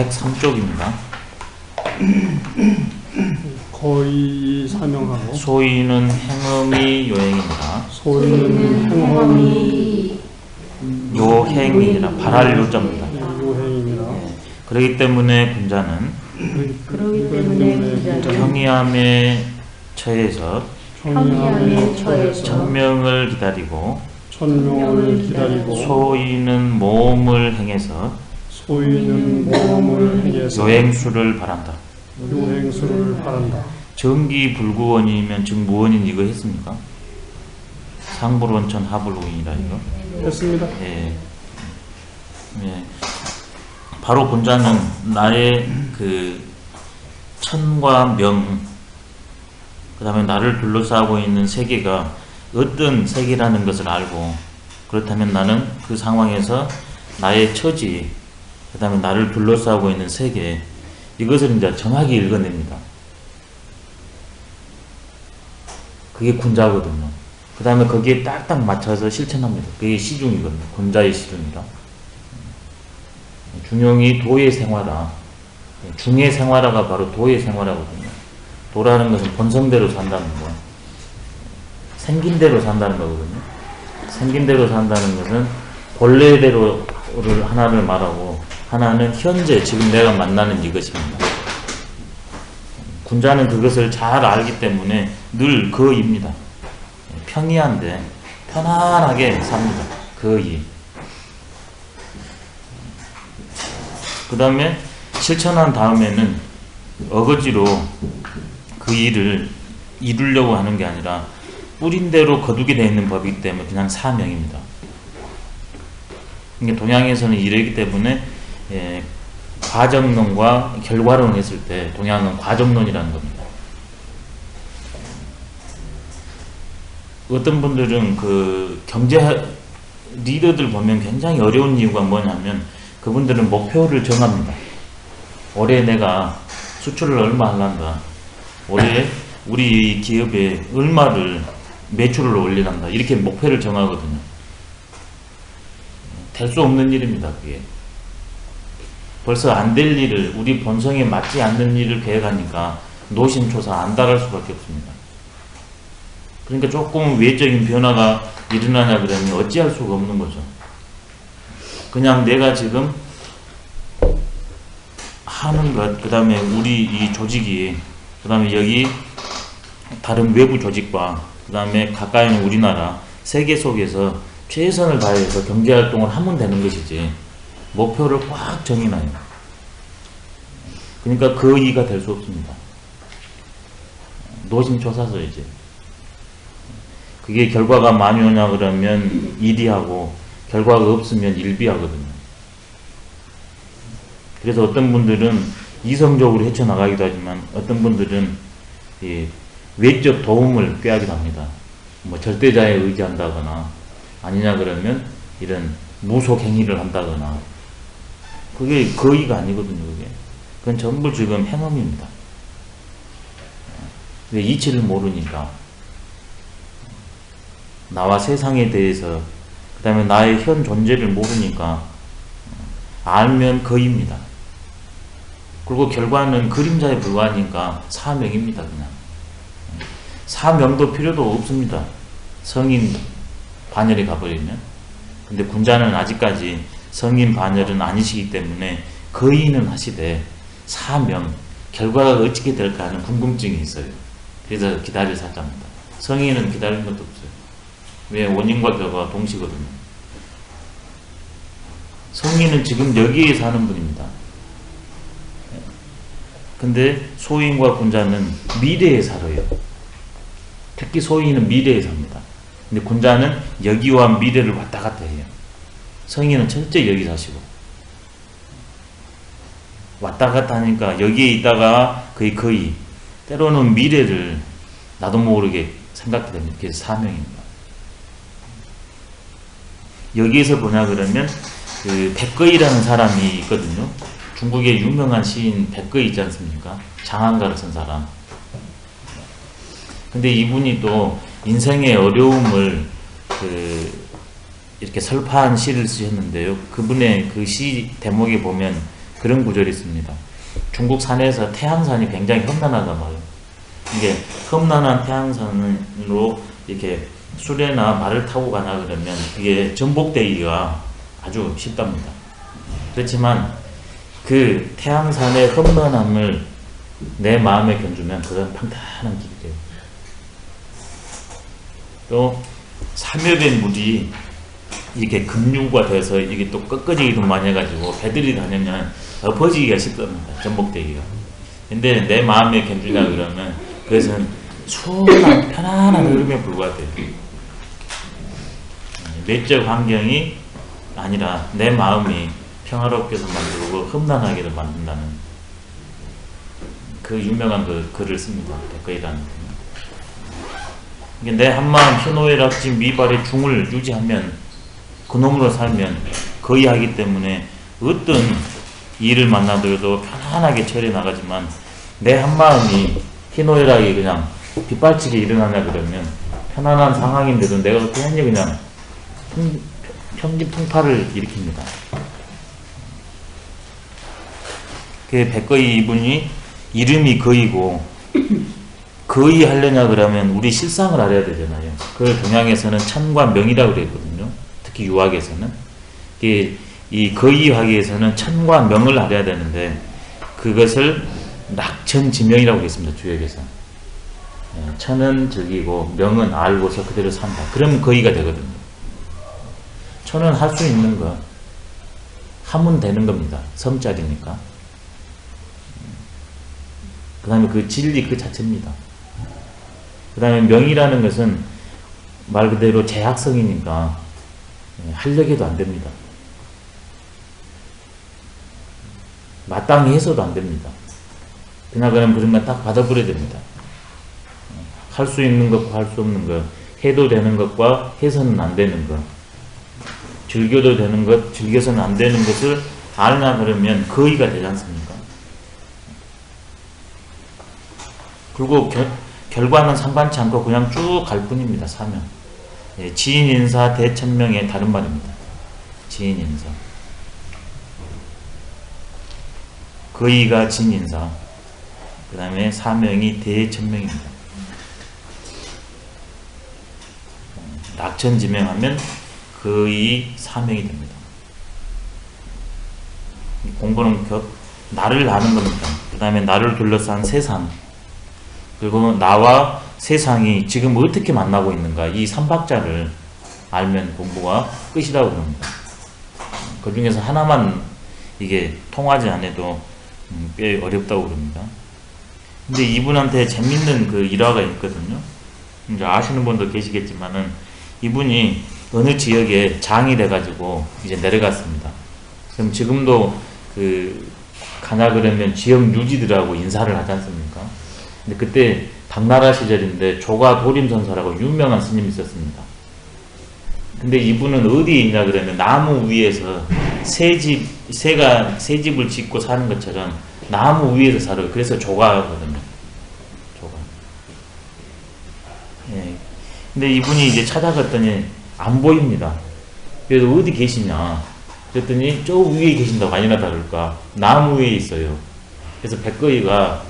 103쪽입니다. 거의 설명하고 소위는 행음이 요행입니다. 소위는 행함이 요행이라 발할 요자입니다. 요행입니다. 그렇기 때문에 군자는 그러기 때문에 군자는 평이함에 처해서 평이함에 처해서 천명을 기다리고 천명을 기다리고 소위는 모험을 행해서 소위는 모험을 행해서 요행수를 바란다. 요행수를 바란다. 정기불구원이면 증무원인 이거 했습니까? 상불원천 하불원이라 이거 했습니다. 예. 예. 바로 군자는 나의 그 천과 명, 그 다음에 나를 둘러싸고 있는 세계가 어떤 세계라는 것을 알고, 그렇다면 나는 그 상황에서 나의 처지, 그 다음에 나를 둘러싸고 있는 세계, 이것을 이제 정확히 읽어냅니다. 그게 군자거든요. 그 다음에 거기에 딱딱 맞춰서 실천합니다. 그게 시중이거든요. 군자의 시중이다. 중용이 도의 생활화, 중의 생활화가 바로 도의 생활화거든요. 도라는 것은 본성대로 산다는 거, 생긴 대로 산다는 거거든요. 생긴 대로 산다는 것은 본래대로를 하나를 말하고, 하나는 현재 지금 내가 만나는 이것입니다. 군자는 그것을 잘 알기 때문에 늘 거입니다. 평이한데 편안하게 삽니다. 거의. 그 다음에 실천한 다음에는 어거지로 그 일을 이루려고 하는 게 아니라 뿌린 대로 거두게 되어 있는 법이기 때문에 그냥 사명입니다. 그러니까 동양에서는 이러기 때문에 과정론과 결과론을 했을 때 동양은 과정론이라는 겁니다. 어떤 분들은 그 경제 리더들 보면 굉장히 어려운 이유가 뭐냐면 그분들은 목표를 정합니다. 올해 내가 수출을 얼마 하란다. 올해 우리 기업에 얼마를 매출을 올리란다. 이렇게 목표를 정하거든요. 될 수 없는 일입니다. 그게. 벌써 안 될 일을, 우리 본성에 맞지 않는 일을 계획하니까 노심초사 안달할 수밖에 없습니다. 그러니까 조금 외적인 변화가 일어나냐 그러면 어찌할 수가 없는 거죠. 그냥 내가 지금 하는 것, 그 다음에 우리 이 조직이, 그 다음에 여기 다른 외부 조직과, 그 다음에 가까이 있는 우리나라, 세계 속에서 최선을 다해서 경제활동을 하면 되는 것이지, 목표를 꽉 정해놔요. 그러니까 그 이가 될 수 없습니다. 노심초사죠, 이제. 그게 결과가 많이 오냐 그러면 일이하고, 결과가 없으면 일비하거든요. 그래서 어떤 분들은 이성적으로 헤쳐나가기도 하지만 어떤 분들은 외적 도움을 꾀하기도 합니다. 뭐 절대자에 의지한다거나 아니냐 그러면 이런 무속 행위를 한다거나, 그게 거의가 아니거든요. 그건 전부 지금 행음입니다. 왜 이치를 모르니까, 나와 세상에 대해서, 그 다음에 나의 현 존재를 모르니까, 알면 거의입니다. 그리고 결과는 그림자에 불과하니까 사명입니다. 그냥 사명도 필요도 없습니다. 성인 반열에 가버리면. 근데 군자는 아직까지 성인 반열은 아니시기 때문에 거의는 하시되 사명, 결과가 어떻게 될까 하는 궁금증이 있어요. 그래서 기다릴 사자입니다. 성인은 기다리는 것도 없어요. 왜? 원인과 결과가 동시거든요. 성인은 지금 여기에 사는 분입니다. 근데 소인과 군자는 미래에 살아요. 특히 소인은 미래에 삽니다. 근데 군자는 여기와 미래를 왔다 갔다 해요. 성인은 철저히 여기 사시고, 왔다 갔다 하니까 여기에 있다가 거의 때로는 미래를 나도 모르게 생각하게 됩니다. 그래서 사명입니다. 여기에서 뭐냐 그러면 그 백거이라는 사람이 있거든요. 중국의 유명한 시인 백거이 있지 않습니까? 장안가를 쓴 사람. 근데 이분이 또 인생의 어려움을 이렇게 설파한 시를 쓰셨는데요. 그분의 그 시 대목에 보면 그런 구절이 있습니다. 중국 산에서 태양산이 굉장히 험난하단 말이에요. 이게 험난한 태양산으로 이렇게 수레나 말을 타고 가나 그러면 이게 전복되기가 아주 쉽답니다. 그렇지만 그 태양산의 험난함을 내 마음에 견주면 그건 평탄한 길이 돼요. 또 삼엽의 물이 이렇게 급류가 돼서 이게 또 꺾어지기도 많이 해가지고 배들이 다니면 엎어지기가 쉽답니다. 전복되기가. 근데 내 마음에 견주냐 그러면 그것은 수월한 편안한 흐름에 불과돼요. 내적 환경이 아니라 내 마음이 평화롭게도 만들고 험난하게도 만든다는 그 유명한 그 글을 씁니다. 백거이라는 이게 내 한마음 희노애락진 미발의 중을 유지하면 그놈으로 살면 거의 하기 때문에 어떤 일을 만나더라도 편안하게 처리해 나가지만 내 한마음이 희노애락이 그냥 빗발치게 일어나냐 그러면 편안한 상황인데도 내가 괜히 그냥 평파를 일으킵니다. 그 백거이 이분이 이름이 거이고 거의 하려냐 그러면 우리 실상을 알아야 되잖아요. 그걸 동양에서는 천과 명이라고 그랬거든요. 특히 유학에서는 이 거의학에서는 천과 명을 알아야 되는데 그것을 낙천지명이라고 그랬습니다. 주역에서 천은 즐기고 명은 알고서 그대로 산다. 그러면 거의가 되거든요. 천은 할 수 있는 거 하면 되는 겁니다. 섬자리니까. 그 다음에 그 진리 그 자체입니다. 그 다음에 명이라는 것은 말 그대로 제약성이니까 하려고 안 됩니다. 마땅히 해서도 안 됩니다. 그냥 그런 건 딱 받아버려야 됩니다. 할 수 있는 것과 할 수 없는 것, 해도 되는 것과 해서는 안 되는 것, 즐겨도 되는 것, 즐겨서는 안 되는 것을 알나 그러면 거의가 되지 않습니까? 그리고 결과는 상관치 않고 그냥 쭉 갈 뿐입니다. 사명. 지인인사 대천명의 다른 말입니다. 지인인사. 거의가 진인사. 그 다음에 사명이 대천명입니다. 낙천지명하면 거의 사명이 됩니다. 공부는 나를 아는 겁니다. 그 다음에 나를 둘러싼 세상. 그리고 나와 세상이 지금 어떻게 만나고 있는가 이 삼박자를 알면 공부가 끝이라고 그럽니다. 그 중에서 하나만 이게 통하지 않아도 꽤 어렵다고 그럽니다. 근데 이분한테 재밌는 그 일화가 있거든요. 이제 아시는 분도 계시겠지만은 이분이 어느 지역에 장이 돼가지고 이제 내려갔습니다. 그럼 지금도 그 가나 그러면 지역 유지들하고 인사를 하지 않습니까? 근데 그때 당나라 시절인데 조가 도림선사라고 유명한 스님이 있었습니다. 근데 이분은 어디에 있냐 그러면 나무 위에서 새집을 짓고 사는 것처럼 나무 위에서 살아요. 그래서 조가거든요. 조가. 예. 근데 이분이 이제 찾아갔더니 안 보입니다. 그래서 어디 계시냐? 그랬더니 저 위에 계신다고 아니나 다를까 나무 위에 있어요. 그래서 백거이가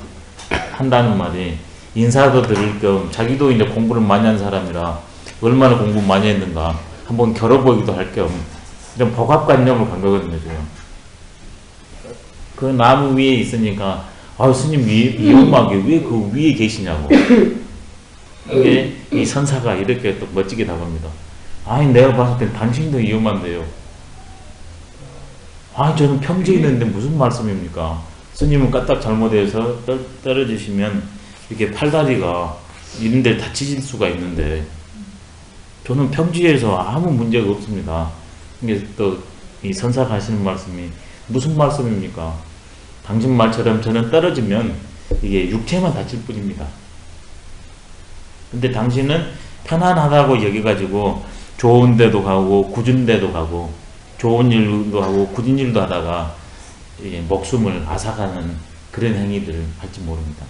한다는 말이 인사도 드릴 겸 자기도 이제 공부를 많이 한 사람이라 얼마나 공부 많이 했는가 한번 겨뤄보기도 할 겸 좀 복합관념을 간 거거든요. 지금. 그 나무 위에 있으니까 스님 위험하게 왜 그 위에 계시냐고. 이게 이 선사가 이렇게 또 멋지게 답합니다. 아니 내가 봤을 땐 당신도 위험한데요. 저는 평지에 있는데 무슨 말씀입니까? 스님은 까딱 잘못해서 떨어지시면 이렇게 팔다리가 이런 데 다치실 수가 있는데 저는 평지에서 아무 문제가 없습니다. 이게 또 이 선사가 하시는 말씀이 무슨 말씀입니까? 당신 말처럼 저는 떨어지면 이게 육체만 다칠 뿐입니다. 근데 당신은 편안하다고 여기가지고 좋은 데도 가고 굳은 데도 가고 좋은 일도 하고 굳은 일도 하다가 목숨을 앗아가는 그런 행위들을 할지 모릅니다.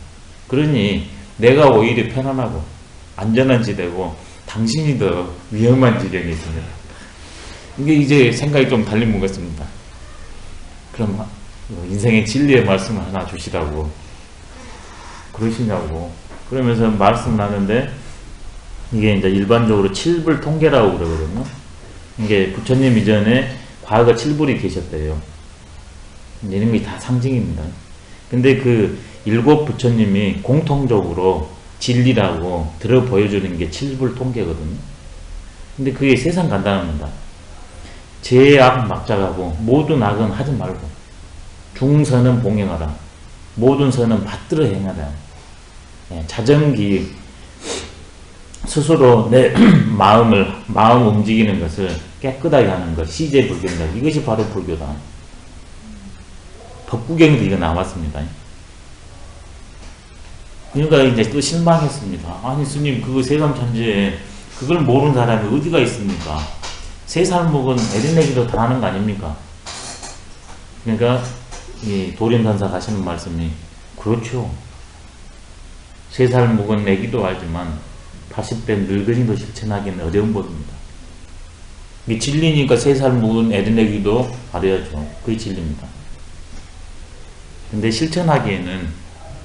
그러니 내가 오히려 편안하고 안전한 지대고 당신이 더 위험한 지경에 있습니다. 이게 이제 생각이 좀 달린 것 같습니다. 그럼 인생의 진리의 말씀을 하나 주시라고 그러시냐고. 그러면서 말씀 나는데 이게 이제 일반적으로 칠불 통계라고 그러거든요. 이게 부처님 이전에 과거 칠불이 계셨대요. 이런 게 다 상징입니다. 근데 그 일곱 부처님이 공통적으로 진리라고 들어 보여주는 게 칠불 통계거든요. 근데 그게 세상 간단합니다. 제악 막작하고 모든 악은 하지 말고 중선은 봉행하라. 모든 선은 받들어 행하라. 자정기 스스로 내 마음 움직이는 것을 깨끗하게 하는 것, 시제불교입니다. 이것이 바로 불교다. 법구경에도 이거 나왔습니다. 그러니까 이제 또 실망했습니다. 아니 스님, 그거 세감천지에 그걸 모르는 사람이 어디가 있습니까? 세 살 먹은 애린애기도 다 하는 거 아닙니까? 그러니까 이 도림선사가 하시는 말씀이 그렇죠. 3살 먹은 애기도 알지만 80대 늙은이도 실천하기는 어려운 법입니다. 이 진리니까 3살 먹은 애린애기도 알아야죠. 그게 진리입니다. 근데 실천하기에는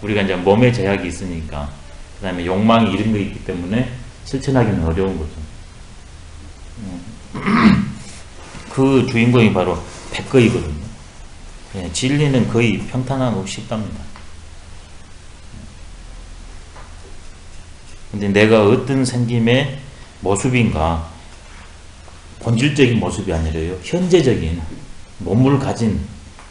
우리가 이제 몸에 제약이 있으니까, 그 다음에 욕망이 이런 거 있기 때문에 실천하기는 어려운 거죠. 그 주인공이 바로 백거이거든요. 진리는 거의 평탄하고 쉽답니다. 근데 내가 어떤 생김의 모습인가, 본질적인 모습이 아니라요, 현재적인 몸을 가진,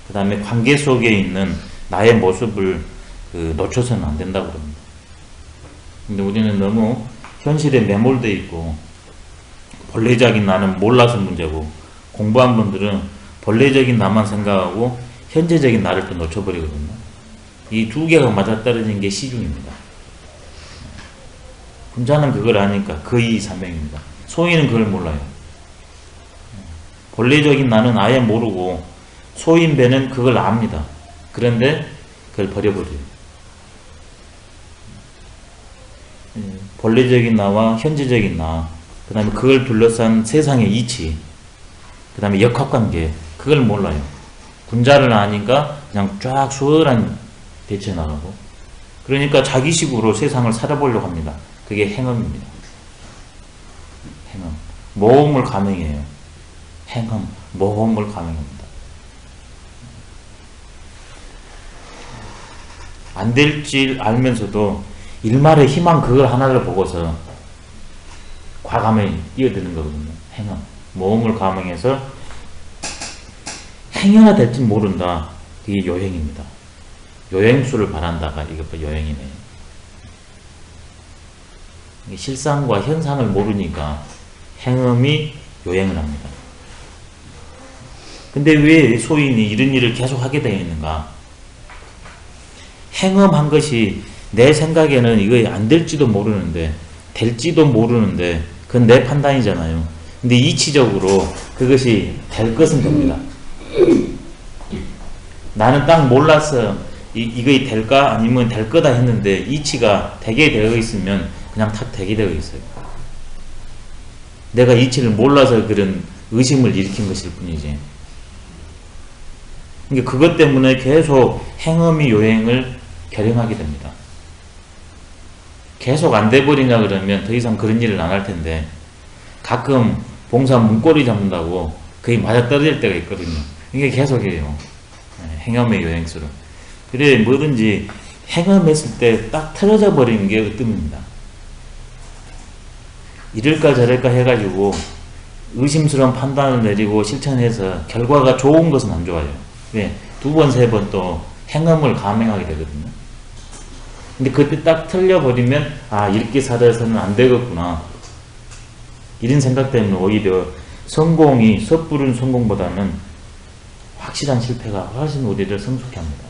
그 다음에 관계 속에 있는 나의 모습을 놓쳐서는 안 된다고 그럽니다. 근데 우리는 너무 현실에 매몰되어 있고, 본래적인 나는 몰라서 문제고, 공부한 분들은 본래적인 나만 생각하고 현재적인 나를 또 놓쳐버리거든요. 이 두 개가 맞아떨어진 게 시중입니다. 군자는 그걸 아니까 거의 삼명입니다. 소인은 그걸 몰라요. 본래적인 나는 아예 모르고 소인배는 그걸 압니다. 그런데 그걸 버려버려요. 본래적인 나와 현재적인 나, 그 다음에 그걸 둘러싼 세상의 이치, 그 다음에 역학관계, 그걸 몰라요. 군자를 아니까 그냥 쫙 수월한 대처 나가고, 그러니까 자기식으로 세상을 살아보려고 합니다. 그게 행음입니다. 행음. 모험을 감행해요. 행음. 모험을 감행합니다. 안 될 줄 알면서도 일말의 희망 그걸 하나를 보고서 과감히 뛰어드는 거거든요. 행음. 모험을 감행해서 행여나 될지 모른다. 이게 요행입니다. 요행수를 바란다가 이것 요행이네요. 실상과 현상을 모르니까 행음이 요행을 합니다. 근데 왜 소인이 이런 일을 계속 하게 되어 있는가? 행음한 것이 내 생각에는 이거 안 될지도 모르는데, 될지도 모르는데, 그건 내 판단이잖아요. 근데 이치적으로 그것이 될 것은 됩니다. 나는 딱 몰라서 이거 될까 아니면 될 거다 했는데 이치가 되게 되어 있으면 그냥 탁 되게 되어 있어요. 내가 이치를 몰라서 그런 의심을 일으킨 것일 뿐이지. 그러니까 그것 때문에 계속 행음이 요행을 결행하게 됩니다. 계속 안 돼버리냐 그러면 더 이상 그런 일을 안 할 텐데, 가끔 봉사 문고리 잡는다고 거의 맞아떨어질 때가 있거든요. 이게 계속해요. 행음의 요행수로. 그래 뭐든지 행음했을 때 딱 틀어져 버리는 게 으뜸입니다. 이럴까 저럴까 해가지고 의심스러운 판단을 내리고 실천해서 결과가 좋은 것은 안 좋아요. 왜? 2번, 3번 또 행음을 감행하게 되거든요. 근데 그때 딱 틀려버리면 아, 이렇게 살아서는 안 되겠구나, 이런 생각 때문에 오히려 성공이 섣부른 성공보다는 확실한 실패가 훨씬 우리를 성숙해 합니다.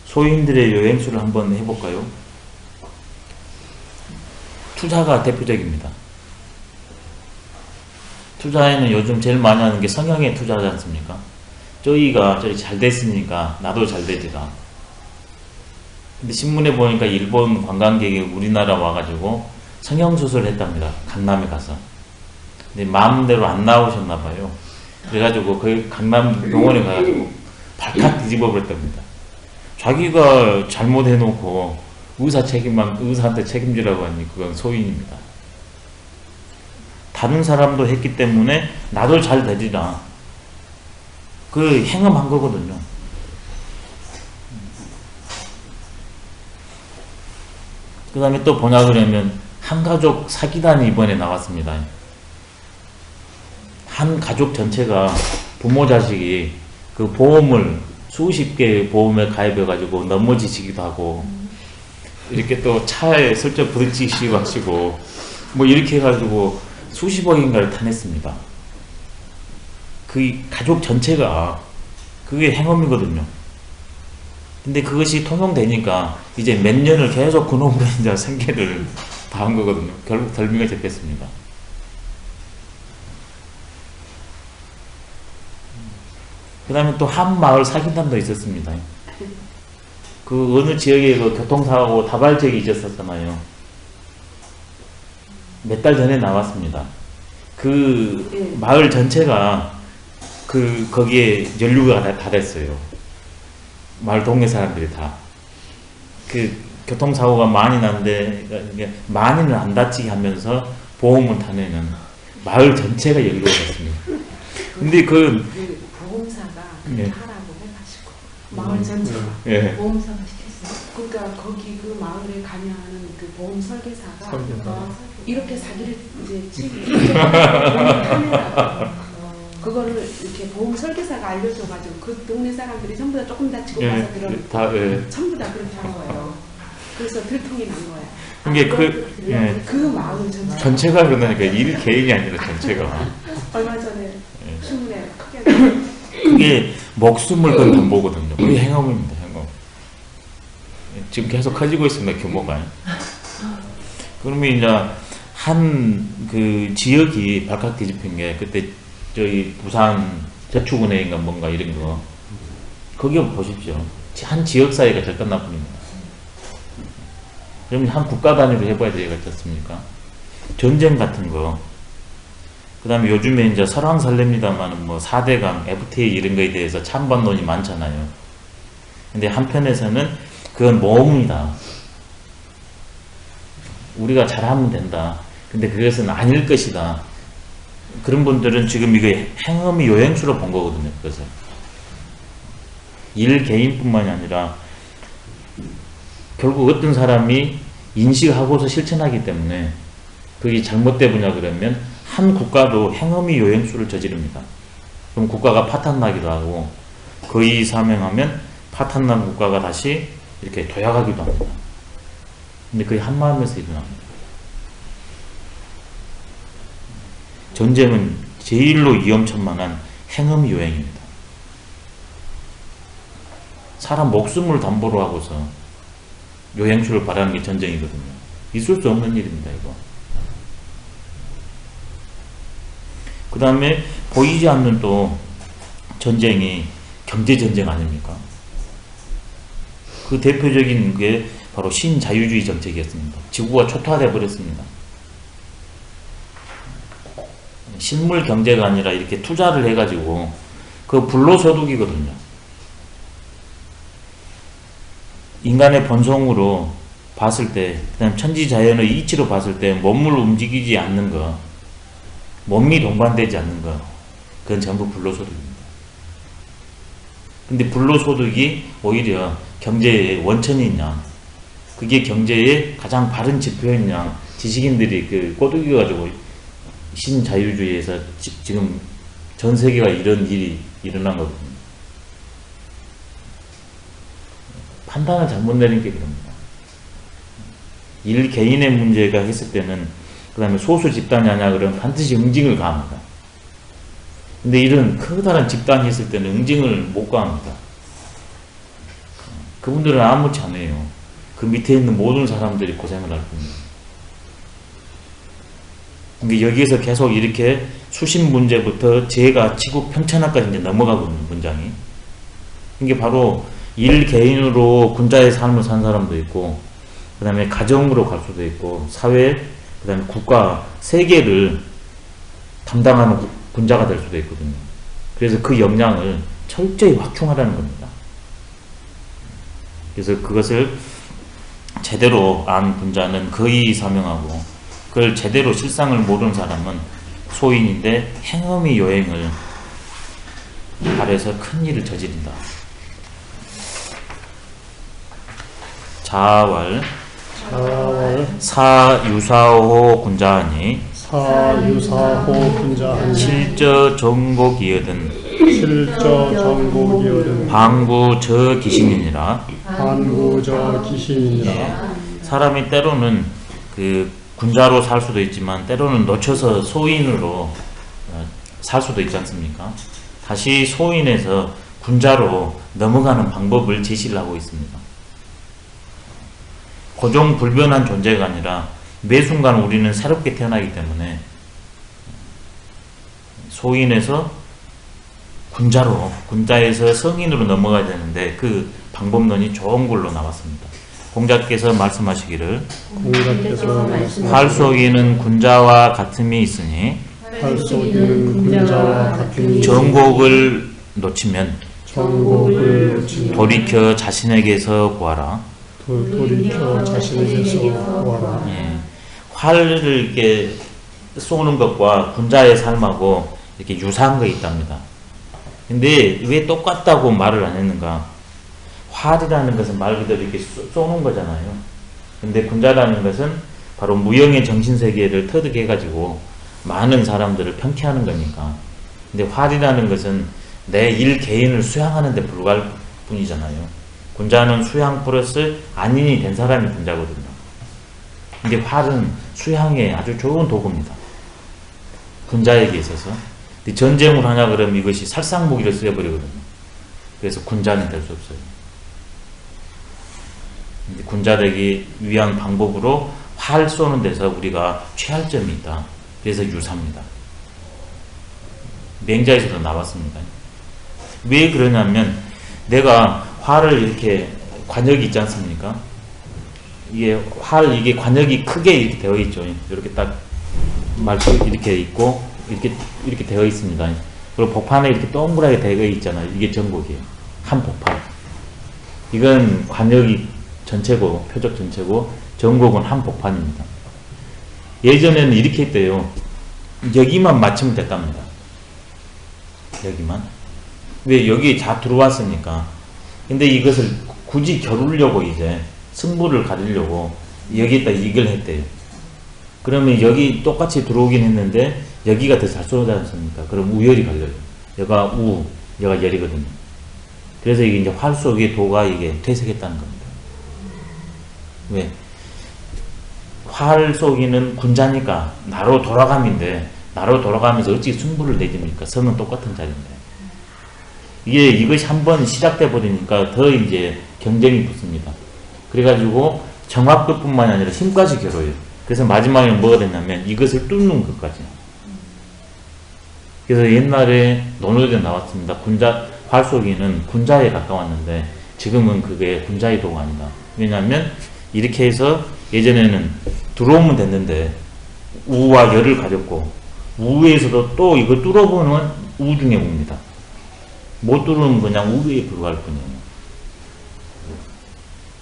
소인들의 요행수를 한번 해볼까요? 투자가 대표적입니다. 투자에는 요즘 제일 많이 하는 게 성형에 투자하지 않습니까? 저희가 잘 됐으니까 나도 잘 되지라. 근데 신문에 보니까 일본 관광객이 우리나라 와가지고 성형수술을 했답니다. 강남에 가서. 근데 마음대로 안 나오셨나봐요. 그래가지고 그 강남 병원에 가가지고 발칵 뒤집어 버렸답니다. 자기가 잘못해놓고 의사한테 책임지라고 하니 그건 소인입니다. 다른 사람도 했기 때문에 나도 잘 되리라. 그 행음한 거거든요. 그 다음에 또 보냐 그러면 한가족 사기단이 이번에 나왔습니다. 한 가족 전체가 부모 자식이 그 보험을 수십 개의 보험에 가입해 가지고 넘어지시기도 하고 이렇게 또 차에 슬쩍 부딪히시고 하시고 뭐 이렇게 해가지고 수십억인가를 타냈습니다. 그 가족 전체가 그게 행엄이거든요. 근데 그것이 통용되니까 이제 몇 년을 계속 그놈으로 이제 생계를 다 한 거거든요. 결국 덜미가 잡혔습니다. 그 다음에 또 한 마을 사기단도 있었습니다. 그 어느 지역에 그 교통사고 다발적이 있었잖아요. 몇 달 전에 나왔습니다. 그 마을 전체가 거기에 연루가 다 됐어요. 마을 동네 사람들이 다. 그 교통사고가 많이 났는데 많이는 안 다치게 하면서 보험을 타내는 마을 전체가 연루가 됐습니다. 근데 그 보험사가 예. 하라고 해가지고 마을 전체가 예. 보험사가 시켰어요. 그러니까 거기 그 마을에 관여하는 그 보험 설계사가 이렇게 사기를 이제 치기 그거를 이렇게 보험 설계사가 알려줘가지고 그 동네 사람들이 전부 다 조금 다치고 가서 그런 전부 다 그렇게 한 거예요. 그래서 들통이 난 거야. 이게 그 마을 전체가 그러니까 일 개인이 아니라 전체가. 얼마 전에 신문에 크게 그게 목숨을 건 담보거든요. 그게 행엄입니다. 행엄. 지금 계속 커지고 있습니다. 규모가. 그러면 이제 한 그 지역이 발칵 뒤집힌 게 그때 저희 부산 저축은행인가 뭔가 이런 거 거기 보십시오. 한 지역사회가 절단 나뿐입니다. 그러면 한 국가 단위로 해봐야 되지 않습니까? 전쟁 같은 거. 그 다음에 요즘에 이제 설왕설래입니다만 뭐 4대강, FTA 이런 거에 대해서 찬반론이 많잖아요. 근데 한편에서는 그건 모험이다. 우리가 잘하면 된다. 근데 그것은 아닐 것이다. 그런 분들은 지금 이게 행엄이 요행수로 본 거거든요. 그래서 일 개인뿐만이 아니라 결국 어떤 사람이 인식하고서 실천하기 때문에 그게 잘못되느냐 그러면 한 국가도 행엄이 요행수를 저지릅니다. 그럼 국가가 파탄나기도 하고 거의 사명하면 파탄난 국가가 다시 이렇게 도약하기도 합니다. 근데 그게 한마음에서 일어납니다. 전쟁은 제일로 위험천만한 행엄 요행입니다. 사람 목숨을 담보로 하고서 요행수를 바라는 게 전쟁이거든요. 있을 수 없는 일입니다. 이거. 그 다음에 보이지 않는 또 전쟁이 경제전쟁 아닙니까? 그 대표적인 게 바로 신자유주의 정책이었습니다. 지구가 초토화되어 버렸습니다. 실물 경제가 아니라 이렇게 투자를 해가지고 그 불로소득이거든요. 인간의 본성으로 봤을 때, 그다음 천지자연의 이치로 봤을 때 몸을 움직이지 않는 거, 몸이 동반되지 않는 거, 그건 전부 불로소득입니다. 근데 불로소득이 오히려 경제의 원천이냐, 그게 경제의 가장 바른 지표였냐, 지식인들이 그 꼬드겨가지고 신자유주의에서 지금 전 세계가 이런 일이 일어난 거거든요. 판단을 잘못 내린 게 그럽니다. 일 개인의 문제가 했을 때는 그 다음에 소수 집단이 아니야 그러면 반드시 응징을 가합니다. 근데 이런 커다란 집단이 있을 때는 응징을 못 가합니다. 그분들은 아무렇지 않아요. 그 밑에 있는 모든 사람들이 고생을 할 뿐입니다. 그러니까 여기에서 계속 이렇게 수십 문제부터 재가 지구 평천하까지 이제 넘어가거든요, 문장이. 이게 바로 일 개인으로 군자의 삶을 산 사람도 있고, 그 다음에 가정으로 갈 수도 있고, 사회, 그 다음에 국가, 세계를 담당하는 군자가 될 수도 있거든요. 그래서 그 역량을 철저히 확충하라는 겁니다. 그래서 그것을 제대로 안 군자는 거의 사명하고, 그걸 제대로 실상을 모르는 사람은 소인인데 행엄이 요행을 발해서 큰 일을 저지른다. 자왈 사유사호 군자하니 사유사호 군자하니 실저 정곡이여든 실저 정곡이여든 방구 저 귀신이니라. 반구저 귀신이니라. 사람이 때로는 그 군자로 살 수도 있지만 때로는 놓쳐서 소인으로 살 수도 있지 않습니까? 다시 소인에서 군자로 넘어가는 방법을 제시를 하고 있습니다. 고정불변한 존재가 아니라 매 순간 우리는 새롭게 태어나기 때문에 소인에서 군자에서 성인으로 넘어가야 되는데 그 방법론이 좋은 걸로 나왔습니다. 공자께서 말씀하시기를 활쏘기는 군자와 같음이 있으니 활쏘기는 군자와 같은 정곡을 놓치면 정곡을 놓치면 돌이켜 자신에게서 구하라. 돌이켜 자신에게서 구하라. 예. 활을 이렇게 쏘는 것과 군자의 삶하고 이렇게 유사한 거 있답니다. 근데 왜 똑같다고 말을 안 했는가? 활이라는 것은 말 그대로 이렇게 쏘는 거잖아요. 근데 군자라는 것은 바로 무형의 정신세계를 터득해가지고 많은 사람들을 평쾌하는 거니까. 근데 활이라는 것은 내 일 개인을 수양하는 데 불과할 뿐이잖아요. 군자는 수양 플러스 안인이 된 사람이 군자거든요. 근데 활은 수양에 아주 좋은 도구입니다. 군자에게 있어서. 근데 전쟁을 하냐 그러면 이것이 살상무기를 쓰여버리거든요. 그래서 군자는 될 수 없어요. 군자 되기 위한 방법으로 활 쏘는 데서 우리가 취할 점이 있다. 그래서 유사입니다. 맹자에서도 나왔습니다. 왜 그러냐면 내가 활을 이렇게 관역이 있지 않습니까? 이게 이게 관역이 크게 이렇게 되어 있죠. 이렇게 딱 이렇게 있고 이렇게 되어 있습니다. 그리고 복판에 이렇게 동그랗게 되어 있잖아요. 이게 전곡이에요. 한 복판. 이건 관역이 전체고 표적 전체고 전곡은 한 복판입니다. 예전에는 이렇게 했대요. 여기만 맞추면 됐답니다. 여기만. 왜 여기 다 들어왔으니까. 근데 이것을 굳이 겨루려고 이제 승부를 가리려고 여기에다 이걸 했대요. 그러면 여기 똑같이 들어오긴 했는데 여기가 더 잘 쏘지 않습니까? 그럼 우열이 갈려요. 여기가 여기가 열이거든요. 그래서 이게 이제 활 속의 도가 이게 퇴색했다는 겁니다. 왜? 활 쏘기는 군자니까 나로 돌아감인데 나로 돌아가면서 어찌 승부를 내집니까? 성은 똑같은 자리인데. 이것이 한번 시작돼 버리니까 더 이제 경쟁이 붙습니다. 그래가지고 정확도뿐만 아니라 힘까지 겨뤄요. 그래서 마지막에 뭐가 됐냐면 이것을 뚫는 것까지. 그래서 옛날에 논어에 나왔습니다. 활 쏘기는 군자에 가까웠는데 지금은 그게 군자의 도가 아니다. 왜냐하면 이렇게 해서 예전에는 들어오면 됐는데 우와 열을 가졌고 우에서도 또 이거 뚫어보면 우 중에 우입니다. 못 뚫으면 그냥 우에 불과할 뿐이에요.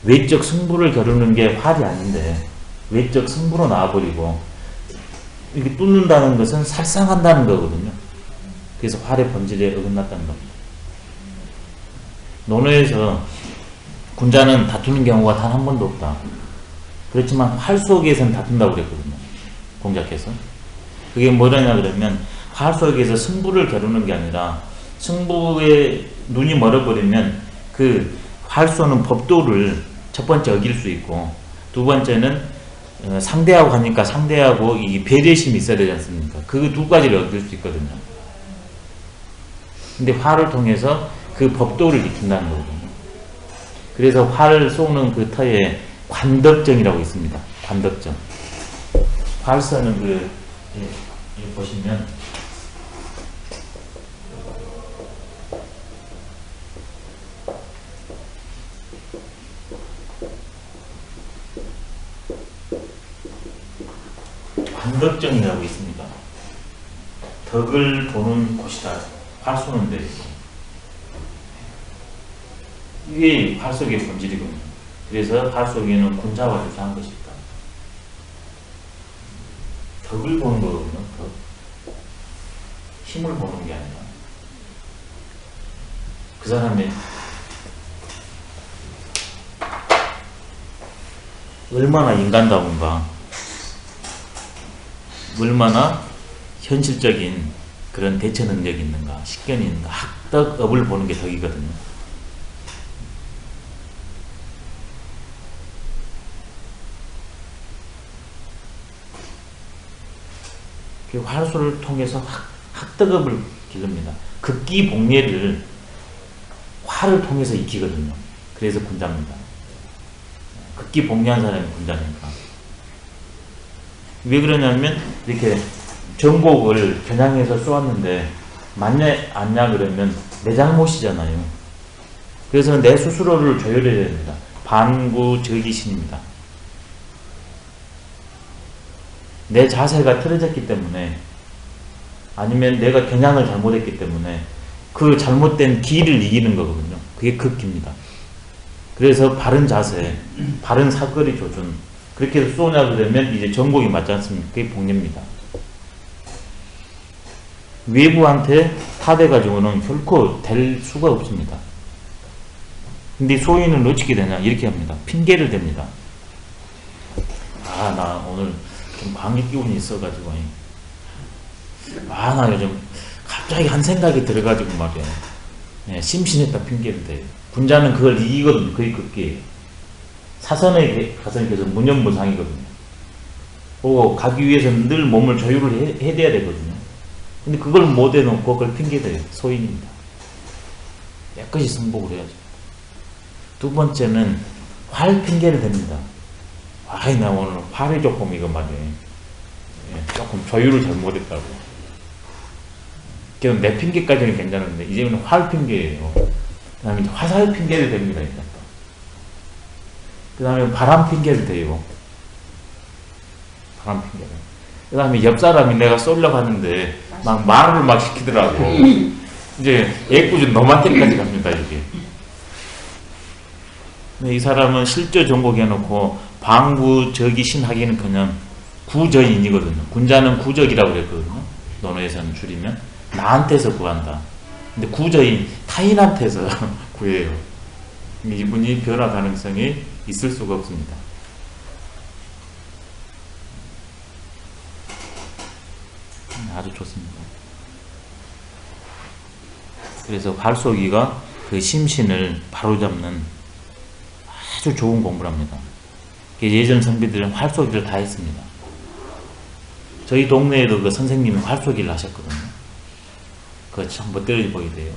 외적 승부를 겨루는 게 활이 아닌데 외적 승부로 나와버리고 이렇게 뚫는다는 것은 살상한다는 거거든요. 그래서 활의 본질에 어긋났다는 겁니다. 논어에서 군자는 다투는 경우가 단 한 번도 없다. 그렇지만 활 속에서는 다툰다고 그랬거든요. 공자께서. 그게 뭐냐냐 그러면 활 속에서 승부를 겨루는 게 아니라 승부에 눈이 멀어버리면 그 활 쏘는 법도를 첫 번째 어길 수 있고 두 번째는 상대하고 가니까 상대하고 이 배려심이 있어야 되지 않습니까? 그 두 가지를 얻을 수 있거든요. 근데 활을 통해서 그 법도를 익힌다는 거거든요. 그래서 활을 쏘는 그 터에 관덕정이라고 있습니다. 관덕정. 활 쏘는 보시면 관덕정이라고 있습니다. 덕을 보는 곳이다. 활 쏘는데 이게 활 쏘기의 본질이거든요. 그래서 활 쏘기는 군자와 유사한 것이다. 덕을 보는 거거든요. 덕. 힘을 보는 게 아니라 그 사람의 얼마나 인간다운가, 얼마나 현실적인 그런 대처 능력이 있는가, 식견이 있는가, 학덕업을 보는 게 덕이거든요. 그 활수를 통해서 학덕업을 기릅니다. 극기복례를 활을 통해서 익히거든요. 그래서 군자입니다. 극기복례한 사람이 군자니까. 왜 그러냐면 이렇게 정곡을 겨냥해서 쏘았는데 맞냐 안냐 그러면 내 잘못이잖아요. 그래서 내 스스로를 조율해야 됩니다. 반구적이신입니다. 내 자세가 틀어졌기 때문에, 아니면 내가 겨냥을 잘못했기 때문에 그 잘못된 기를 이기는 거거든요. 그게 극기입니다. 그래서 바른 자세, 바른 사거리 조준, 그렇게 해서 쏘냐 그러면 이제 정곡이 맞지 않습니까? 그게 복례입니다. 외부한테 타대가지고는 결코 될 수가 없습니다. 근데 소인은 어떻게 되냐? 이렇게 합니다. 핑계를 댑니다. 아, 나 오늘 좀 감기 기운이 있어가지고, 아, 나 요즘 갑자기 한 생각이 들어가지고 말이야. 예, 심신했다 핑계를 대요. 군자는 그걸 이기거든요. 그게 극기예요. 사선의 가선께서 무념무상이거든요. 그리고 가기 위해서는 늘 몸을 조율을 해야 되거든요. 근데 그걸 못 해놓고 그걸 핑계대요. 소인입니다. 깨끗이 승복을 해야죠. 두 번째는 활 핑계를 댑니다. 아이, 나 오늘 활이 조금 이거 말이에요. 예, 조금 조율을 잘못했다고. 그냥 내 핑계까지는 괜찮은데 이제는 활 핑계예요. 그 다음에 화살 핑계를 댑니다. 일단. 그 다음에 바람 핑계를 대요. 바람 핑계를. 그 다음에 옆 사람이 내가 쏠려고 하는데 막 말을 막 시키더라고. 이제 애꿎은 너한테까지 갑니다. 이게. 이 사람은 실제 정복해 놓고 방구적이신 하기는 그냥 구저인이거든요. 군자는 구적이라고 그랬거든요. 논어에서는 줄이면 나한테서 구한다. 근데 구저인 타인한테서 구해요. 이분이 변화 가능성이 있을 수가 없습니다. 아주 좋습니다. 그래서 활쏘기가 그 심신을 바로잡는 아주 좋은 공부랍니다. 예전 선비들은 활쏘기를 다 했습니다. 저희 동네에도 그 선생님이 활쏘기를 하셨거든요. 그거 참 멋들어지 보이대요.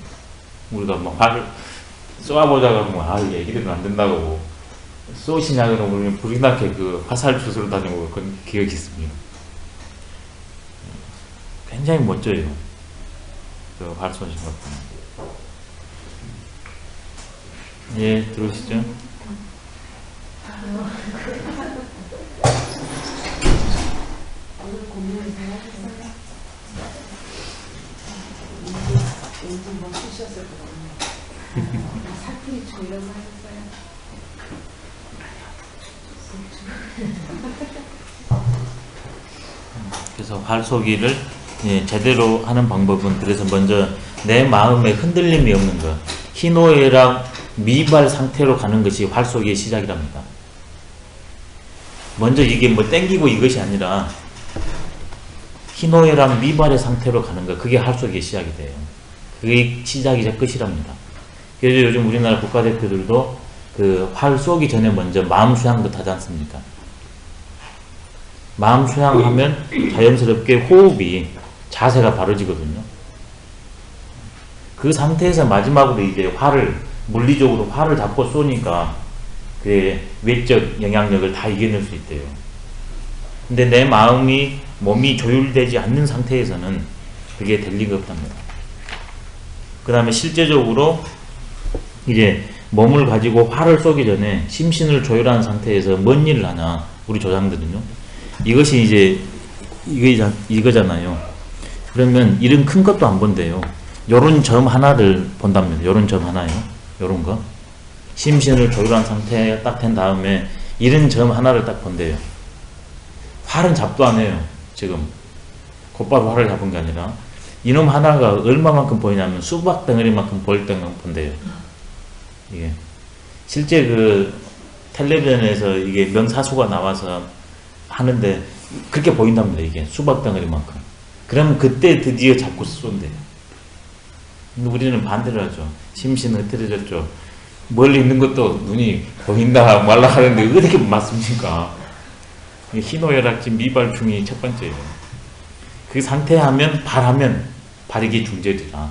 우리가 뭐 활을 쏘아보자가 뭐, 아, 얘기들은 안 된다고. 쏘시냐, 그러면 불이 나게 그 화살 주스로 다니고 그런 기억이 있습니다. 굉장히 멋져요. 그 활 쏘신 것 같아요. 예, 들어오시죠. 오늘 고민을 잘 하셨어요? 왠지 뭐 쓰셨을 것 같네요. 사투리 좀 이런 거 하셨어요? 그래서 활쏘기를 제대로 하는 방법은, 그래서 먼저 내 마음에 흔들림이 없는 것, 희노애락 미발 상태로 가는 것이 활쏘기의 시작이랍니다. 먼저 이게 뭐 땡기고 이것이 아니라 희노애락 미발의 상태로 가는 것, 그게 활쏘기의 시작이 돼요. 그게 시작이자 끝이랍니다. 그래서 요즘 우리나라 국가대표들도 그 활 쏘기 전에 먼저 마음 수양부터 하지 않습니까? 마음 수양하면 자연스럽게 호흡이, 자세가 바로지거든요. 그 상태에서 마지막으로 이제 활을, 물리적으로 활을 잡고 쏘니까 그의 외적 영향력을 다 이겨낼 수 있대요. 근데 내 마음이, 몸이 조율되지 않는 상태에서는 그게 될 리가 없답니다. 그 다음에 실제적으로 이제 몸을 가지고 활을 쏘기 전에 심신을 조율하는 상태에서 뭔 일을 하냐, 우리 조상들은요. 이것이 이제 이거잖아요. 그러면 일은 큰 것도 안 본대요. 요런 점 하나를 본답니다. 요런 점 하나요. 요런 거. 심신을 조율한 상태에 딱 된 다음에 이런 점 하나를 딱 본대요. 활은 잡도 안 해요. 지금 곧바로 활을 잡은 게 아니라 이놈 하나가 얼마만큼 보이냐면 수박 덩어리만큼 보일 때만 본대요. 이게 실제 그 텔레비전에서 이게 명사수가 나와서 하는데 그렇게 보인답니다. 이게 수박 덩어리만큼. 그러면 그때 드디어 잡고 쏜대요. 근데 우리는 반대로 하죠. 심신은 흐트러졌죠. 멀리 있는 것도 눈이 보인다 말라 하는데 어떻게 맞습니까? 희노애락지 미발충이 첫 번째예요. 그 상태 하면 발이게 중절이라.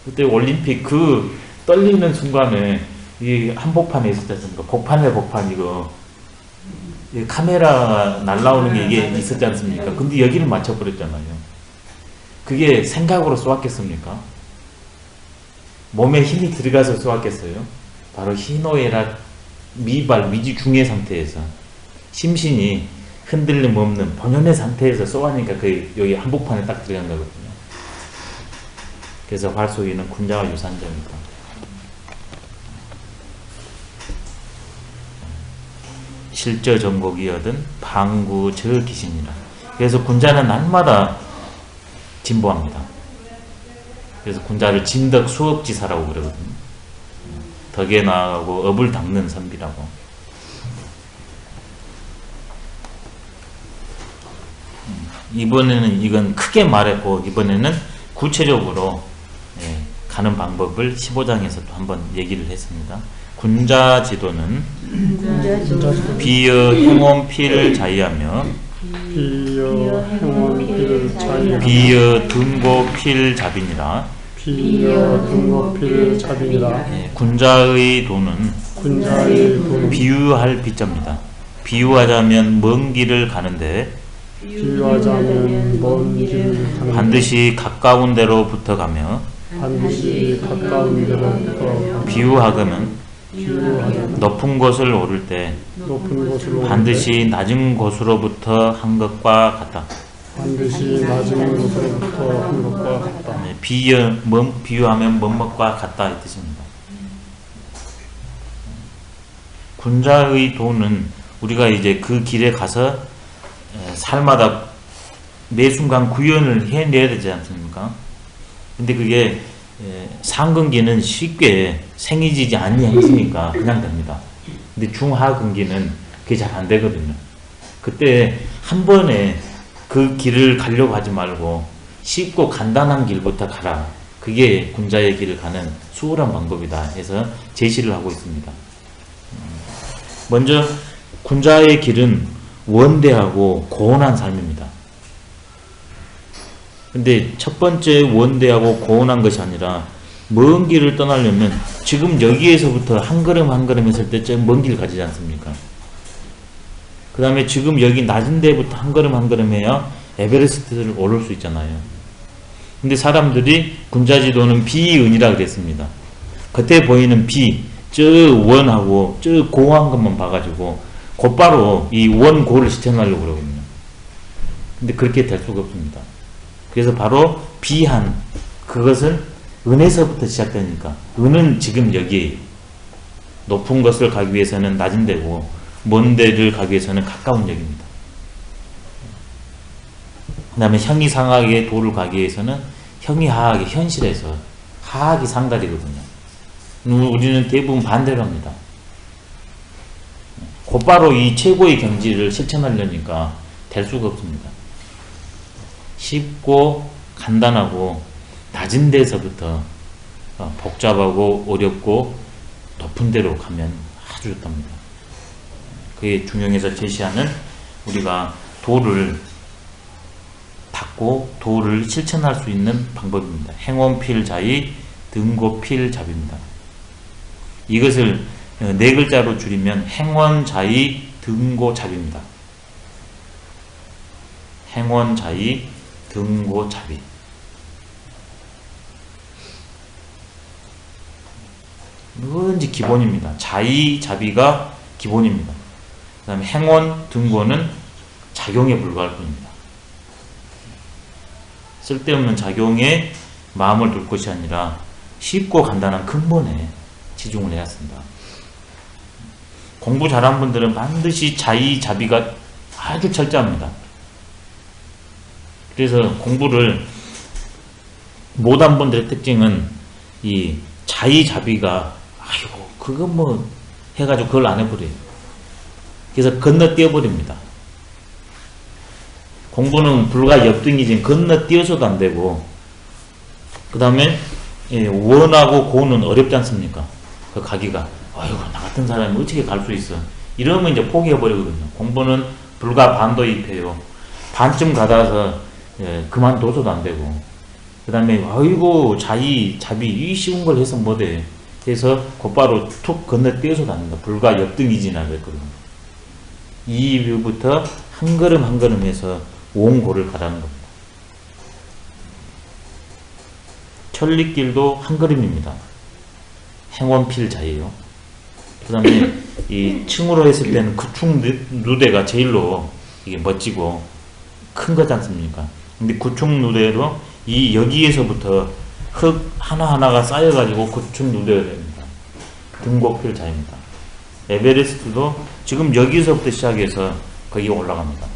그때 올림픽 그 떨리는 순간에 이 한복판에 있었지 않습니까? 복판에 복판 이거 카메라 날라오는 게 이게 있었지 않습니까? 근데 여기를 맞춰버렸잖아요. 그게 생각으로 쏘았겠습니까? 몸에 힘이 들어가서 쏘았겠어요? 바로 희노애락 미발 위지 중의 상태에서 심신이 흔들림 없는 본연의 상태에서 쏘아니까 그 여기 한복판에 딱 들어간 거거든요. 그래서 활쏘기는 군자와 유산점이다. 실저 정곡이 얻은 방구 저 기신이라. 그래서 군자는 날마다 진보합니다. 그래서 군자를 진덕 수업지사라고 그러거든요. 덕에 나아가고 업을 닦는 선비라고. 이번에는 이건 크게 말했고 이번에는 구체적으로 가는 방법을 15장에서 또 한번 얘기를 했습니다. 군자 지도는 비여 행원필 자이하며 비여 행원필 자이 비여 등고필 자비니라. 비여 등고필 자비니라. 군자의 도는 군자의 도는 비유할 비자입니다. 비유하자면 먼 길을 가는데 비유하자면 먼 길을 가는 반드시 가까운 데로부터 가며 반드시 가까운 데로부터 비유하거는 비유하자면 높은 곳을 오를 때 높은 곳으로 반드시 낮은 곳으로부터 한 것과 같다. 반드시 낮은 곳으로부터 한 것과 같다. 비유하면 먼 것과 같다 이 뜻입니다. 군자의 도는 우리가 이제 그 길에 가서 살마다 매 순간 구현을 해내야 되지 않습니까? 근데 그게 상근기는 쉽게 생기지 않으니까 그냥 됩니다. 근데 중하근기는 그게 잘 안 되거든요. 그때 한 번에 그 길을 가려고 하지 말고 쉽고 간단한 길부터 가라. 그게 군자의 길을 가는 수월한 방법이다 해서 제시를 하고 있습니다. 먼저 군자의 길은 원대하고 고온한 삶입니다. 근데 첫 번째 원대하고 고온한 것이 아니라 먼 길을 떠나려면 지금 여기에서부터 한 걸음 한 걸음 했을 때 좀 먼 길 가지지 않습니까? 그 다음에 지금 여기 낮은 데부터 한 걸음 한 걸음 해야 에베레스트를 오를 수 있잖아요. 근데 사람들이 군자지도는 비은이라 그랬습니다. 겉에 보이는 비, 저 원하고 저 고한 것만 봐가지고 곧바로 이 원고를 실천하려고 그러거든요. 근데 그렇게 될 수가 없습니다. 그래서 바로 비한, 그것은 은에서부터 시작되니까 은은 지금 여기 높은 것을 가기 위해서는 낮은 데고 먼 데를 가기 위해서는 가까운 역입니다. 그 다음에 형이 상하게 도를 가기 위해서는 형이 하하게 현실에서 하하기 상달이거든요. 우리는 대부분 반대로 합니다. 곧바로 이 최고의 경지를 실천하려니까 될 수가 없습니다. 쉽고 간단하고 낮은 데서부터 복잡하고 어렵고 높은 데로 가면 아주 좋답니다. 그게 중용에서 제시하는 우리가 도를 닦고 도를 실천할 수 있는 방법입니다. 행원필자의 등고필잡입니다. 이것을 네 글자로 줄이면 행원자의 등고잡입니다. 행원자의 등고잡이. 뭔지 기본입니다. 자의, 자비가 기본입니다. 그 다음에 행원, 등고는 작용에 불과할 뿐입니다. 쓸데없는 작용에 마음을 둘 것이 아니라 쉽고 간단한 근본에 치중을 해야 한다. 공부 잘한 분들은 반드시 자의자비가 아주 철저합니다. 그래서 공부를 못한 분들의 특징은 이 자의자비가 아이고 그거 뭐 해가지고 그걸 안 해버려요. 그래서 건너뛰어버립니다. 공부는 불과 옆등이지 건너뛰어서도 안 되고, 그 다음에 원하고 고는 어렵지 않습니까? 그 가기가 아이고 나 같은 사람이 어떻게 갈 수 있어, 이러면 이제 포기해버리거든요. 공부는 불과 반도 입혀요. 반쯤 가다서 그만둬서도 안 되고, 그 다음에 아이고 자의 자비 이 쉬운 걸 해서 뭐돼 해서 곧바로 툭 건너뛰어서도 안 된다. 불과 옆등이지나 그랬거든요. 이 이후부터 한 걸음 한 걸음 해서 원고를 가라는 겁니다. 천리길도 한 걸음입니다. 행원필자예요. 그 다음에 이 층으로 했을 때는 구축 누대가 제일로 이게 멋지고 큰 거지 않습니까? 근데 구축 누대로 이 여기에서부터 흙 하나하나가 쌓여가지고 구축 누대가 됩니다. 등곡필자입니다. 에베레스트도 지금 여기서부터 시작해서 거기 올라갑니다.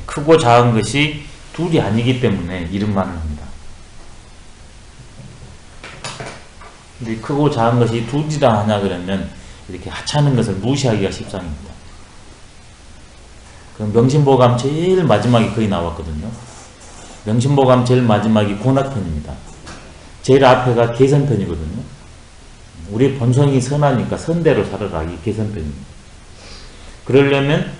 크고 작은 것이 둘이 아니기 때문에 이름만을 합니다. 근데 크고 작은 것이 둘이다 하냐 그러면 이렇게 하찮은 것을 무시하기가 십상입니다. 그 명심보감 제일 마지막에 거의 나왔거든요. 명심보감 제일 마지막이 고낙편입니다. 제일 앞에가 개선편이거든요. 우리 본성이 선하니까 선대로 살아라, 이 개선편입니다. 그러려면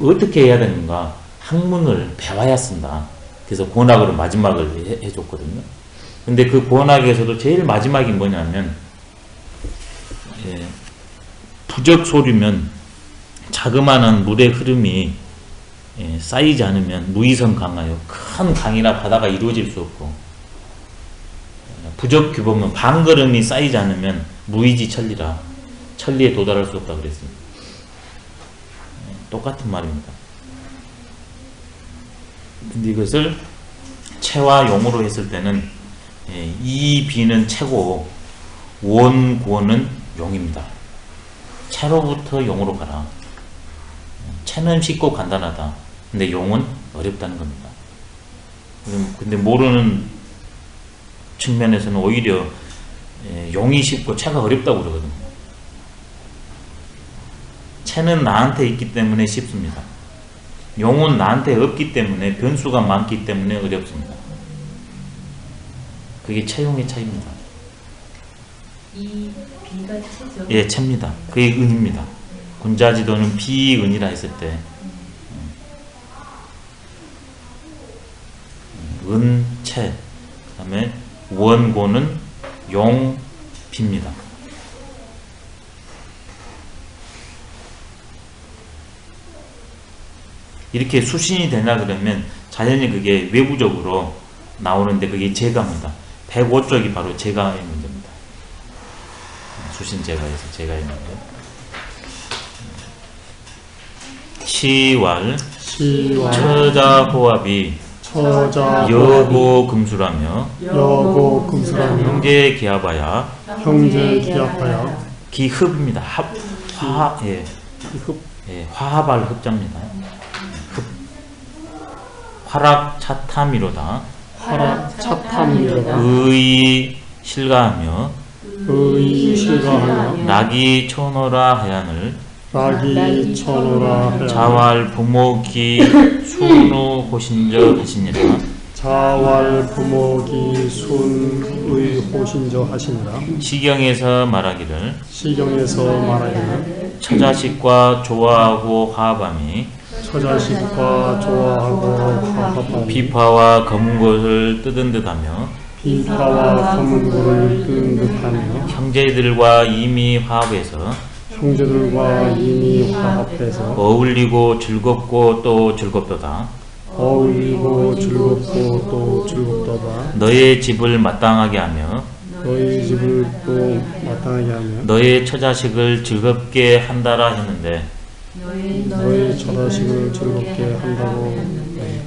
어떻게 해야 되는가? 학문을 배워야 쓴다. 그래서 고낙으로 마지막을 해줬거든요. 근데 그 고낙에서도 제일 마지막이 뭐냐면, 부적소류면 자그마한 물의 흐름이 쌓이지 않으면 무의성 강하여 큰 강이나 바다가 이루어질 수 없고, 부적규범은 반걸음이 쌓이지 않으면 무의지 천리라 천리에 도달할 수 없다 그랬습니다. 똑같은 말입니다. 근데 이것을 체와 용으로 했을 때는 이 비는 체고 원고는 용입니다. 체로부터 용으로 가라. 체는 쉽고 간단하다. 근데 용은 어렵다는 겁니다. 근데 모르는 측면에서는 오히려 용이 쉽고 체가 어렵다고 그러거든요. 체는 나한테 있기 때문에 쉽습니다. 용은 나한테 없기 때문에 변수가 많기 때문에 어렵습니다. 그게 체용의 차이입니다. 이 비가 체죠? 예, 체입니다. 그게 은입니다. 군자지도는 비은이라 했을 때 은, 체, 그 다음에 원고는 용, 비입니다. 이렇게 수신이 되냐 그러면 자연히 그게 외부적으로 나오는데 그게 재가입니다. 105쪽이 바로 재가의 문제입니다. 수신재가에서 재가의 문제. 시왈 처자호합이 여고 금수라며 형제 기합하야 기흡입니다. 화합할 흡자입니다. 화락 차탐이로다. 의의 실가하며 낙이 천호라 하ян을 자왈 부모기 순우 호신저 하시니라. 시경에서 말하기를 처자식과 좋아하고 화합함이 비파와 검은 것을 뜯은 듯하며 형제들과 이미 화합해서 어울리고 즐겁고 또 즐겁도다. 너의 집을 마땅하게 하며 너의 처자식을 즐겁게 한다라 했는데 너의 처자식을 즐겁게 한다고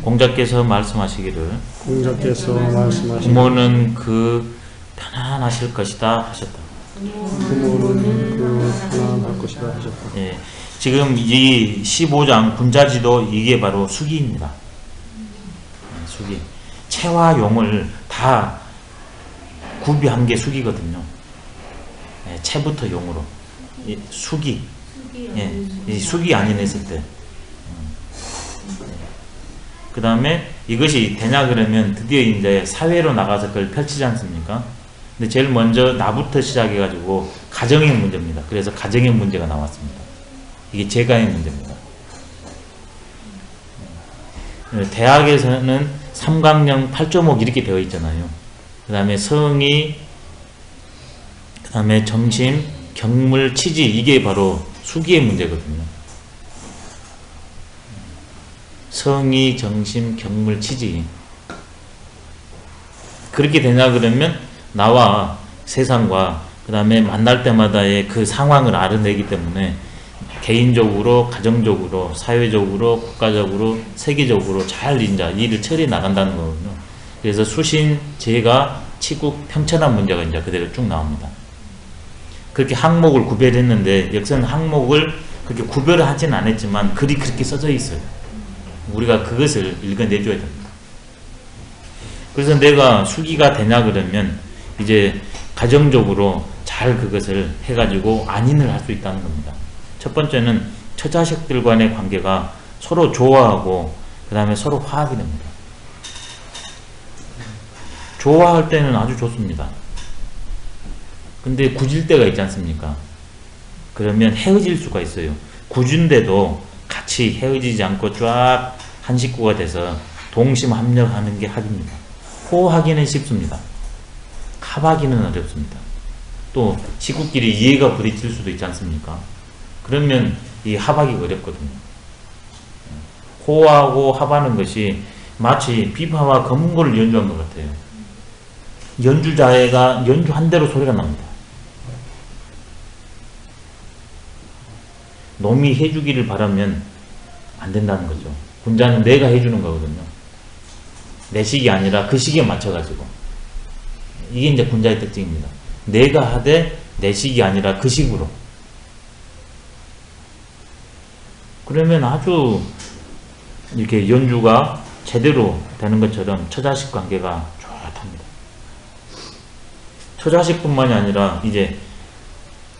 공자께서 말씀하시기를 공자께서 말씀하신 부모는 그 편안하실 것이다 하셨다. 부모는 그 편안할 것이다 하셨다. 예, 지금 이 15장 군자지도 이게 바로 수기입니다. 수기. 채와 용을 다 구비한 게 수기거든요. 예, 채부터 용으로. 이 수기. 예, 이 수기 아닌 했을 때. 그 다음에 이것이 되냐 그러면 드디어 이제 사회로 나가서 그걸 펼치지 않습니까? 근데 제일 먼저 나부터 시작해가지고 가정의 문제입니다. 그래서 가정의 문제가 나왔습니다. 이게 제가의 문제입니다. 대학에서는 삼강령 8조목 이렇게 되어 있잖아요. 그 다음에 성의, 그 다음에 정심, 경물, 치지 이게 바로 수기의 문제거든요. 성의, 정심, 경물, 치지 그렇게 되냐 그러면 나와 세상과 그 다음에 만날 때마다의 그 상황을 알아내기 때문에 개인적으로, 가정적으로, 사회적으로, 국가적으로, 세계적으로 잘 이제 일을 처리해 나간다는 거거든요. 그래서 수신, 재가, 치국, 평천한 문제가 이제 그대로 쭉 나옵니다. 그렇게 항목을 구별했는데 역사는 항목을 그렇게 구별을 하진 않았지만 글이 그렇게 써져 있어요. 우리가 그것을 읽어내줘야 됩니다. 그래서 내가 수기가 되냐 그러면 이제 가정적으로 잘 그것을 해가지고 안인을 할 수 있다는 겁니다. 첫 번째는 처자식들 간의 관계가 서로 좋아하고 그 다음에 서로 화합이 됩니다. 좋아할 때는 아주 좋습니다. 근데 굳을 때가 있지 않습니까? 그러면 헤어질 수가 있어요. 굳은데도 같이 헤어지지 않고 쫙 한 식구가 돼서 동심합력하는 게 합입니다. 호하기는 쉽습니다. 합하기는 어렵습니다. 또 식구끼리 이해가 부딪힐 수도 있지 않습니까? 그러면 이 합하기가 어렵거든요. 호하고 합하는 것이 마치 비파와 검은고를 연주한 것 같아요. 연주자가 연주한 대로 소리가 납니다. 놈이 해주기를 바라면 안 된다는 거죠. 군자는 내가 해주는 거거든요. 내 식이 아니라 그 식에 맞춰가지고. 이게 이제 군자의 특징입니다. 내가 하되 내 식이 아니라 그 식으로. 그러면 아주 이렇게 연주가 제대로 되는 것처럼 처자식 관계가 좋답니다. 처자식뿐만이 아니라 이제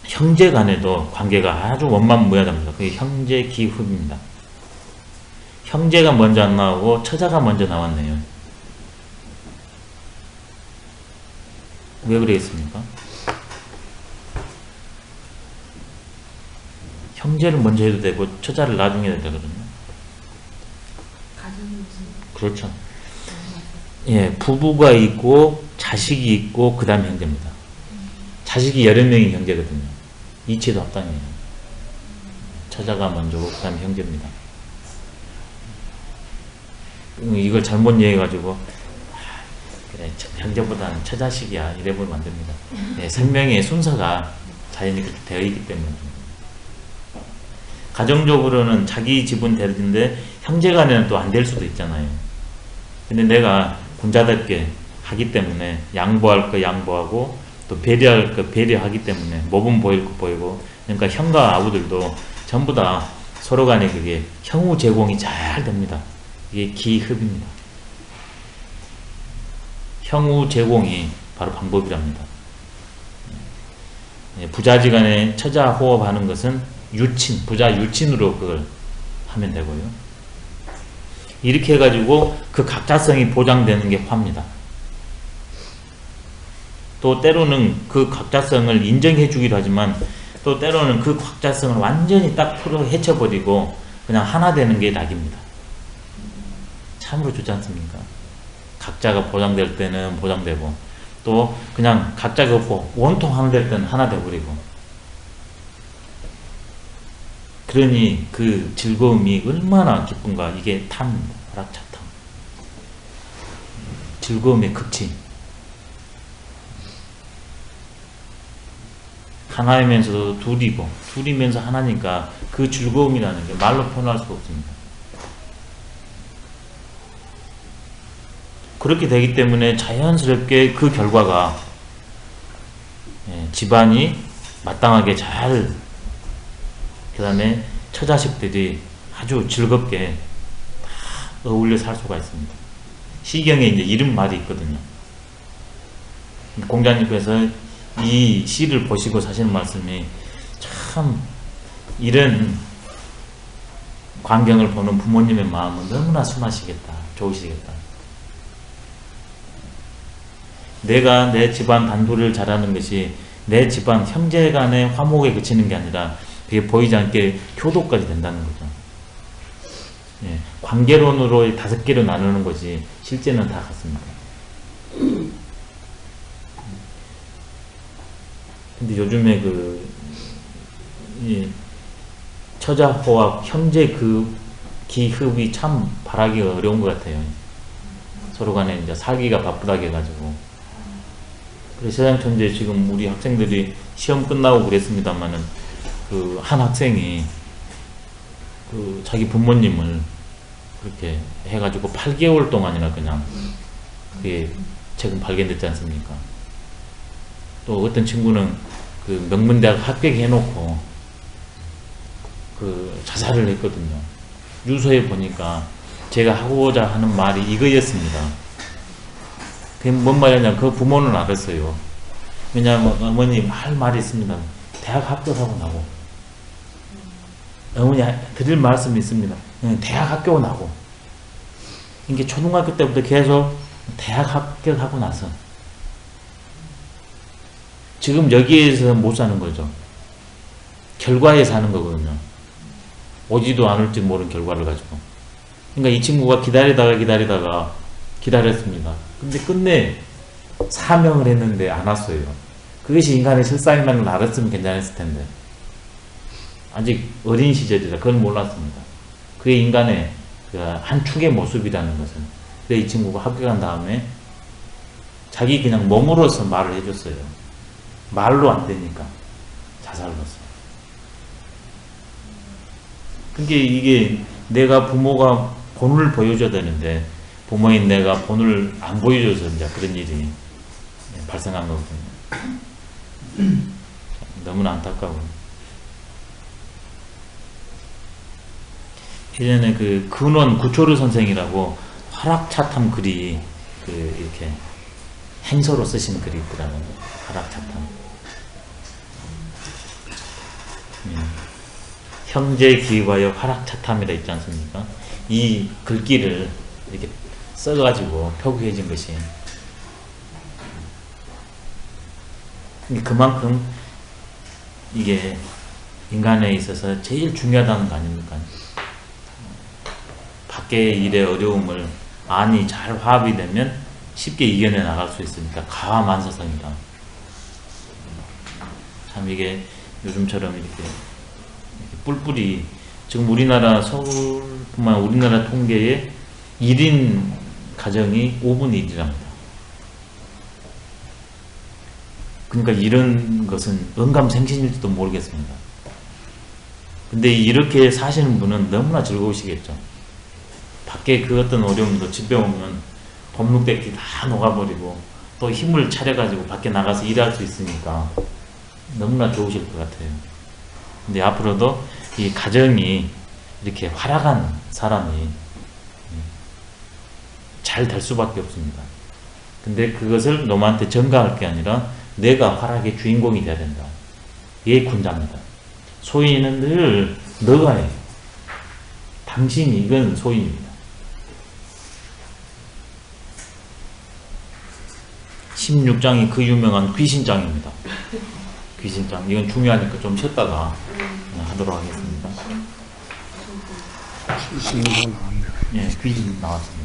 형제 간에도 관계가 아주 원만무야합니다. 그게 형제기흡입니다. 형제가 먼저 안 나오고 처자가 먼저 나왔네요. 왜 그러겠습니까? 형제를 먼저 해도 되고 처자를 나중에 해도 되거든요. 그렇죠. 예, 부부가 있고 자식이 있고 그 다음에 형제입니다. 자식이 여러 명이 형제거든요. 이치도 합당이에요. 처자가 먼저고 그 다음에 형제입니다. 이걸 잘못 이해해가지고 그래 형제보다는 처자식이야 이래버리면 안 됩니다. 네, 생명의 순서가 자연히 그렇게 되어 있기 때문에 가정적으로는 자기 지분 대리인데 형제간에는 또 안 될 수도 있잖아요. 근데 내가 군자답게 하기 때문에 양보할 거 양보하고 또 배려할 거 배려하기 때문에 모분 보일 거 보이고 그러니까 형과 아우들도 전부 다 서로 간에 그게 형우 제공이 잘 됩니다. 이게 기흡입니다. 형우 제공이 바로 방법이랍니다. 부자지간에 처자 호흡하는 것은 유친, 부자 유친으로 그걸 하면 되고요. 이렇게 해가지고 그 각자성이 보장되는 게 화입니다. 또 때로는 그 각자성을 인정해 주기도 하지만 또 때로는 그 각자성을 완전히 딱 풀어 헤쳐버리고 그냥 하나 되는 게 낙입니다. 참으로 좋지 않습니까? 각자가 보장될 때는 보장되고 또 그냥 각자가 없고 원통 하나 될 때는 하나 돼버리고 그러니 그 즐거움이 얼마나 기쁜가. 이게 탐입니다. 라차탐. 즐거움의 극치. 하나이면서도 둘이고 둘이면서 하나니까 그 즐거움이라는 게 말로 표현할 수가 없습니다. 그렇게 되기 때문에 자연스럽게 그 결과가 집안이 마땅하게 잘, 그 다음에 처자식들이 아주 즐겁게 다 어울려 살 수가 있습니다. 시경에 이제 이런 말이 있거든요. 공자님께서 이 시를 보시고 사시는 말씀이 참, 이런 광경을 보는 부모님의 마음은 너무나 순하시겠다, 좋으시겠다. 내가 내 집안 단둘을 잘하는 것이 내 집안 형제 간의 화목에 그치는 게 아니라 그게 보이지 않게 효도까지 된다는 거죠. 예, 관계론으로 5개로 나누는 것이 실제는 다 같습니다. 근데 요즘에 처자호와 형제 그 기흡이 참 바라기가 어려운 것 같아요. 서로 간에 이제 살기가 바쁘다게 해가지고. 그래서 세상천재 지금 우리 학생들이 시험 끝나고 그랬습니다만은 그 한 학생이 그 자기 부모님을 그렇게 해가지고 8개월 동안이나 그냥 그게 최근 발견됐지 않습니까? 또 어떤 친구는 그 명문대학 합격해놓고 그 자살을 했거든요. 유서에 보니까 제가 하고자 하는 말이 이거였습니다. 그게 뭔 말이냐면 그 부모는 알았어요. 왜냐하면 어머니 할 말이 있습니다. 대학 합격하고 나고, 어머니 드릴 말씀이 있습니다. 대학 합격 나고, 이게 초등학교 때부터 계속 대학 합격하고 나서 지금 여기에서 못 사는 거죠. 결과에 사는 거거든요. 오지도 않을지 모르는 결과를 가지고. 그러니까 이 친구가 기다리다가 기다렸습니다. 근데 끝내 사명을 했는데 안 왔어요. 그것이 인간의 실상이라는 걸 알았으면 괜찮았을 텐데. 아직 어린 시절이라 그건 몰랐습니다. 그게 인간의 한 축의 모습이라는 것은. 그래서 이 친구가 합격한 다음에 자기 그냥 몸으로서 말을 해줬어요. 말로 안 되니까 자살을 했어요. 그게 이게 내가 부모가 본을 보여줘야 되는데 부모인 내가 본을 안 보여줘서 이제 그런 일이 발생한 거거든요. 너무나 안타까워. 예전에 그 근원 구초르 선생이라고 화락차탐 글이 이렇게 행서로 쓰신 글이 있더라고요. 화락차탐. 형제 기과여 화락차탐이라 있지 않습니까? 이 글귀를 이렇게 써가지고 표기해진 것이 그만큼 이게 인간에 있어서 제일 중요하다는 거 아닙니까? 밖의 일의 어려움을 안이 잘 화합이 되면 쉽게 이겨내 나갈 수 있으니까 가화만사성이다. 참 이게 요즘처럼 이렇게 뿔뿔이 지금 우리나라 서울뿐만 우리나라 통계의 1인 가정이 5분의 1이랍니다. 그러니까 이런 것은 언감생신일지도 모르겠습니다. 근데 이렇게 사시는 분은 너무나 즐거우시겠죠. 밖에 그 어떤 어려움도 집에 오면 덤룩대기 다 녹아버리고 또 힘을 차려가지고 밖에 나가서 일할 수 있으니까 너무나 좋으실 것 같아요. 근데 앞으로도 이 가정이 이렇게 활약한 사람이 잘 될 수밖에 없습니다. 근데 그것을 놈한테 전가할 게 아니라 내가 활약의 주인공이 돼야 된다. 이게 군자입니다. 소인은 늘 너가 해. 당신이 이건 소인입니다. 16장이 그 유명한 귀신장입니다. 귀신장. 이건 중요하니까 좀 쉬었다가 하도록 하겠습니다. 귀신이 나왔네요. 예, 귀신 나왔습니다.